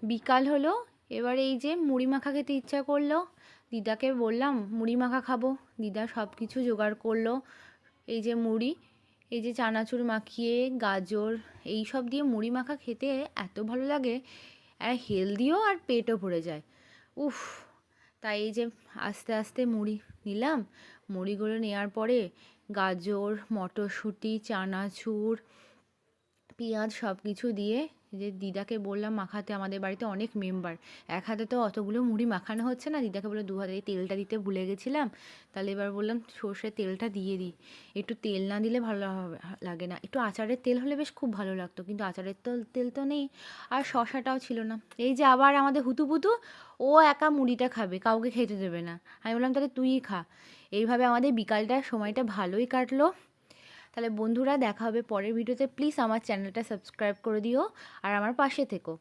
বিকাল হলো, এবার এই যে মুড়ি মাখা খেতে ইচ্ছা করলো, দিদাকে বললাম মুড়ি মাখা খাবো। দিদা সব কিছু জোগাড় করলো, এই যে মুড়ি, এই যে চানাচুর মাখিয়ে গাজর, এই সব দিয়ে মুড়ি মাখা খেতে এত ভালো লাগে, আর হেলদিও আর পেটও ভরে যায়। উফ! তাই এই যে আস্তে আস্তে মুড়ি নিলাম, মুড়িগুলো নেওয়ার পরে গাজর, মটরশুঁটি, চানাচুর, পেঁয়াজ সব কিছু দিয়ে যে দিদাকে বললাম মাখাতে। আমাদের বাড়িতে অনেক মেম্বার, এক হাতে তো অতগুলো মুড়ি মাখানো হচ্ছে না। দিদাকে বলে দু হাতে, তেলটা দিতে ভুলে গেছিলাম, তাহলে এবার বললাম সর্ষের তেলটা দিয়ে দিই। একটু তেল না দিলে ভালো লাগে না, একটু আচারের তেল হলে বেশ খুব ভালো লাগতো, কিন্তু আচারের তেল তো নেই, আর শশাটাও ছিল না। এই যে আবার আমাদের হুতুপুতু, ও একা মুড়িটা খাবে, কাউকে খেতে দেবে না। আমি বললাম তাহলে তুইই খা। এইভাবে আমাদের বিকালটা সময়টা ভালোই কাটলো। তাহলে বন্ধুরা, দেখা হবে পরের ভিডিওতে। প্লিজ আমার চ্যানেলটা সাবস্ক্রাইব করে দিও আর আমার পাশে থেকো।